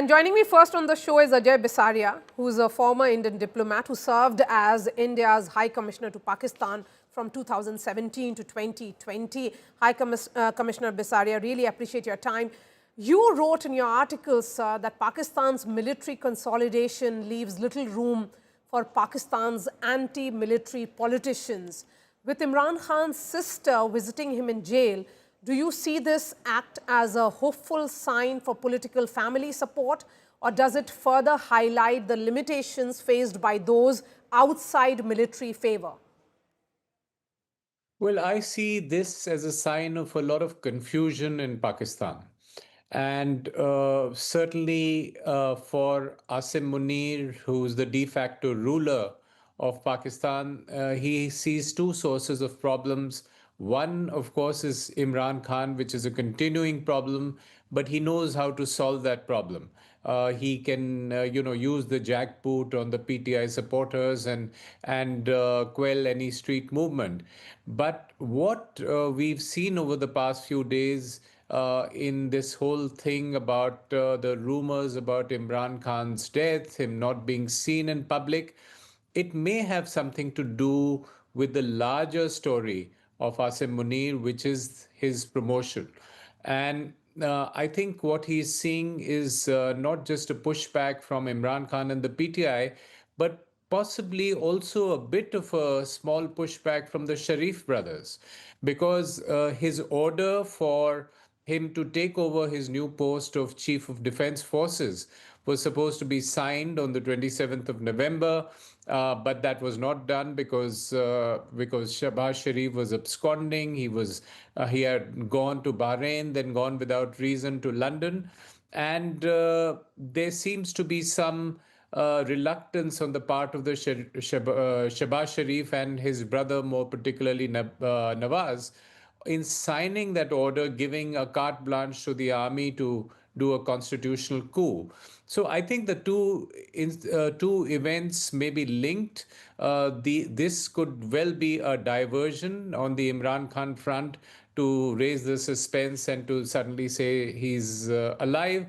And joining me first on the show is Ajay Bisaria, who is a former Indian diplomat who served as India's High Commissioner to Pakistan from 2017 to 2020. Commissioner Bisaria, really appreciate your time. You wrote in your articles that Pakistan's military consolidation leaves little room for Pakistan's anti-military politicians. With Imran Khan's sister visiting him in jail, do you see this act as a hopeful sign for political family support, or does it further highlight the limitations faced by those outside military favor? Well, I see this as a sign of a lot of confusion in Pakistan. And certainly for Asim Munir, who's the de facto ruler of Pakistan, he sees two sources of problems. One, of course, is Imran Khan, which is a continuing problem, but he knows how to solve that problem. He can, use the jackboot on the PTI supporters and quell any street movement. But what we've seen over the past few days in this whole thing about the rumors about Imran Khan's death, him not being seen in public, it may have something to do with the larger story of Asim Munir, which is his promotion. And I think what he's seeing is not just a pushback from Imran Khan and the PTI, but possibly also a bit of a small pushback from the Sharif brothers, because his order for him to take over his new post of Chief of Defense Forces was supposed to be signed on the 27th of November, but that was not done because Shahbaz Sharif was absconding. He had gone to Bahrain, then gone without reason to London, and there seems to be some reluctance on the part of the Shahbaz Sharif and his brother, more particularly Nawaz, in signing that order, giving a carte blanche to the army to do a constitutional coup. So I think the two events may be linked. This could well be a diversion on the Imran Khan front to raise the suspense and to suddenly say he's alive,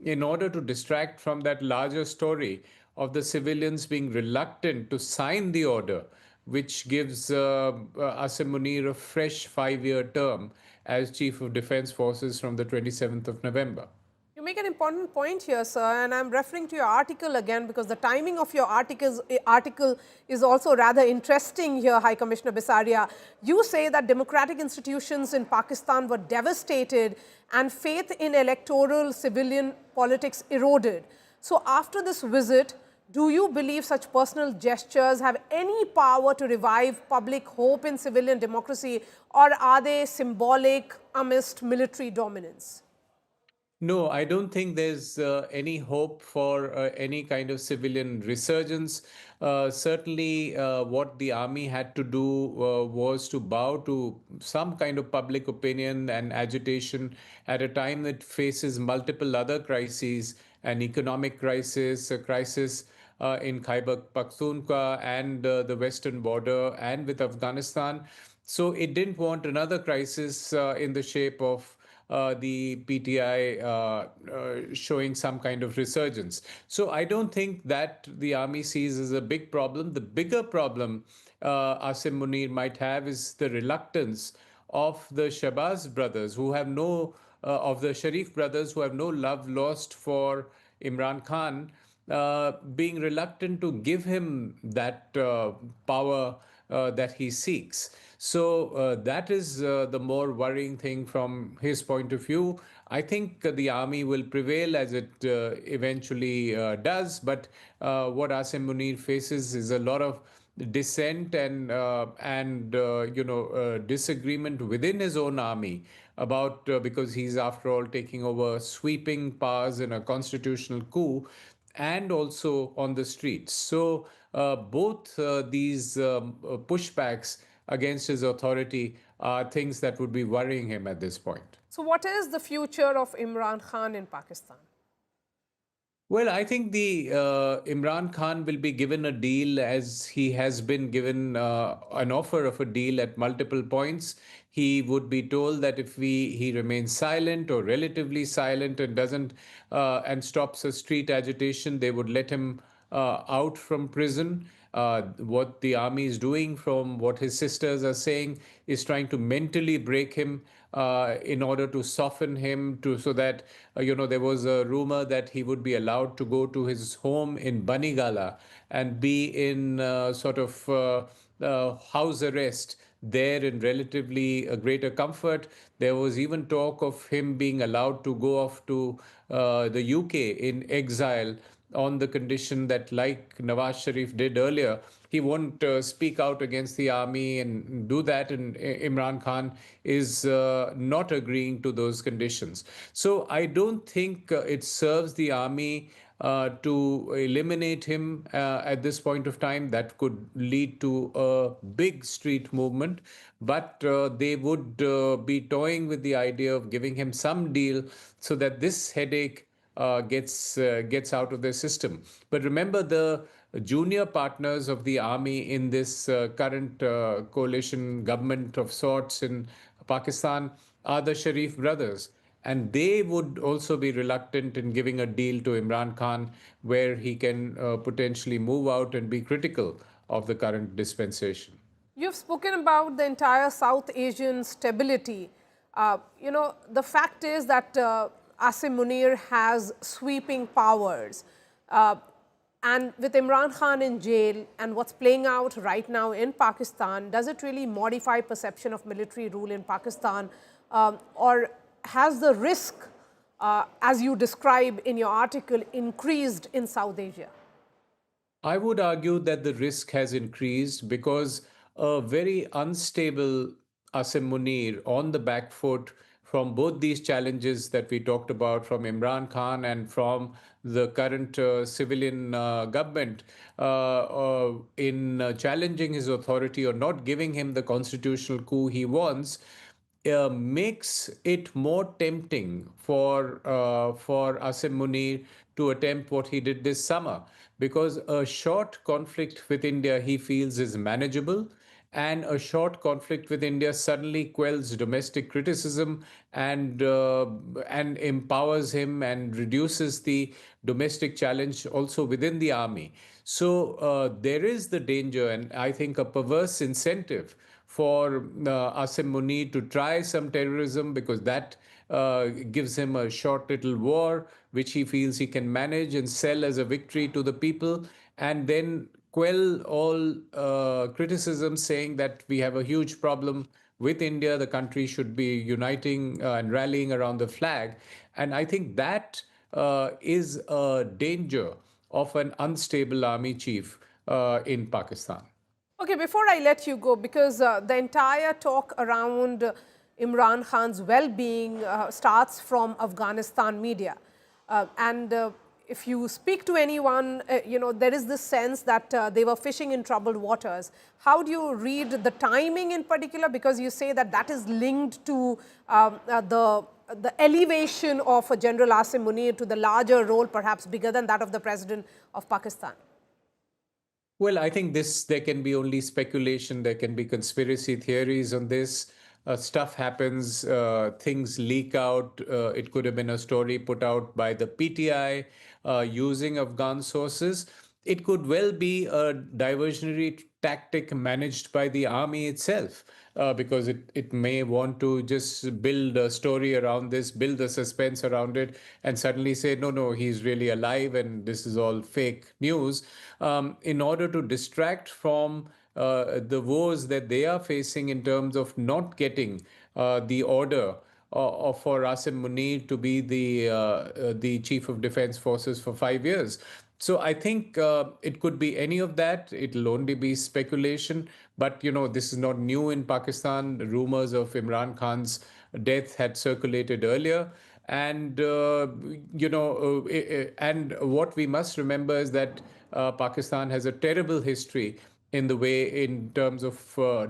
in order to distract from that larger story of the civilians being reluctant to sign the order, which gives Asim Munir a fresh 5-year term as Chief of Defense Forces from the 27th of November. You make an important point here, sir, and I'm referring to your article again because the timing of your article is also rather interesting here, High Commissioner Bisaria. You say that democratic institutions in Pakistan were devastated and faith in electoral civilian politics eroded. So after this visit, do you believe such personal gestures have any power to revive public hope in civilian democracy, or are they symbolic amidst military dominance? No, I don't think there's any hope for any kind of civilian resurgence. Certainly, what the army had to do was to bow to some kind of public opinion and agitation at a time that faces multiple other crises: an economic crisis, a crisis in Khyber Pakhtunkhwa and the western border, and with Afghanistan. So it didn't want another crisis in the shape of the PTI showing some kind of resurgence. So I don't think that the army sees as a big problem. The bigger problem Asim Munir might have is the reluctance of the Shahbaz brothers, who have of the Sharif brothers, who have no love lost for Imran Khan, being reluctant to give him that power that he seeks. So that is the more worrying thing from his point of view. I think the army will prevail, as it eventually does. But what Asim Munir faces is a lot of dissent and disagreement within his own army about because he's after all taking over sweeping powers in a constitutional coup, and also on the streets. So both these pushbacks against his authority are things that would be worrying him at this point. So what is the future of Imran Khan in Pakistan? Well, I think the Imran Khan will be given a deal, as he has been given an offer of a deal at multiple points. he would be told that if he remains silent or relatively silent and doesn't and stops a street agitation, they would let him out from prison. What the army is doing, from what his sisters are saying, is trying to mentally break him in order to soften him, to so that there was a rumor that he would be allowed to go to his home in Banigala and be in house arrest there in relatively greater comfort. There was even talk of him being allowed to go off to the UK in exile, on the condition that, like Nawaz Sharif did earlier, he won't speak out against the army and do that. And Imran Khan is not agreeing to those conditions. So I don't think it serves the army to eliminate him at this point of time. That could lead to a big street movement, but they would be toying with the idea of giving him some deal so that this headache gets out of their system. But remember, the junior partners of the army in this current coalition government of sorts in Pakistan are the Sharif brothers. And they would also be reluctant in giving a deal to Imran Khan where he can potentially move out and be critical of the current dispensation. You've spoken about the entire South Asian stability. The fact is that Asim Munir has sweeping powers. Uh, and with Imran Khan in jail and what's playing out right now in Pakistan, does it really modify perception of military rule in Pakistan? Or has the risk, as you describe in your article, increased in South Asia? I would argue that the risk has increased because a very unstable Asim Munir on the back foot from both these challenges that we talked about, from Imran Khan and from the current civilian government, in challenging his authority or not giving him the constitutional coup he wants, makes it more tempting for Asim Munir to attempt what he did this summer, because a short conflict with India he feels is manageable, and a short conflict with India suddenly quells domestic criticism and empowers him and reduces the domestic challenge also within the army. So there is the danger, and I think a perverse incentive for Asim Munir to try some terrorism, because that gives him a short little war, which he feels he can manage and sell as a victory to the people, and then quell all criticism saying that we have a huge problem with India. The country should be uniting and rallying around the flag. And I think that is a danger of an unstable army chief in Pakistan. Okay, before I let you go, because the entire talk around Imran Khan's well-being starts from Afghanistan media. And if you speak to anyone, there is this sense that they were fishing in troubled waters. How do you read the timing in particular? Because you say that that is linked to the elevation of General Asim Munir to the larger role, perhaps bigger than that of the President of Pakistan. Well, I think there can be only speculation. There can be conspiracy theories on this. Stuff happens, things leak out. It could have been a story put out by the PTI using Afghan sources. It could well be a diversionary tactic managed by the army itself, because it may want to just build a story around this, build the suspense around it, and suddenly say, no, no, he's really alive and this is all fake news, in order to distract from the woes that they are facing in terms of not getting the order for Asim Munir to be the chief of defense forces for 5 years. So I think it could be any of that. It'll only be speculation. But this is not new in Pakistan. The rumors of Imran Khan's death had circulated earlier. And and what we must remember is that Pakistan has a terrible history in the way, in terms of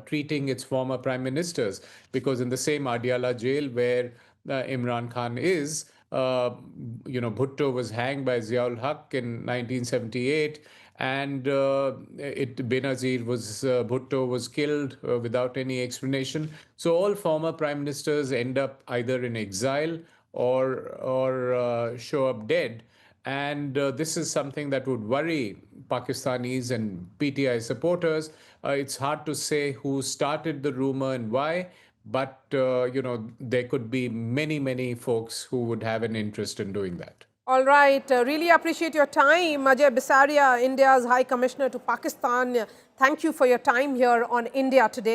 treating its former prime ministers, because in the same Adiala jail where Imran Khan is, Bhutto was hanged by Ziaul Haq in 1978, and Benazir Bhutto was killed without any explanation. So all former prime ministers end up either in exile or show up dead. And this is something that would worry Pakistanis and PTI supporters. It's hard to say who started the rumor and why, but there could be many, many folks who would have an interest in doing that. All right. Really appreciate your time. Ajay Bisaria, India's High Commissioner to Pakistan. Thank you for your time here on India Today.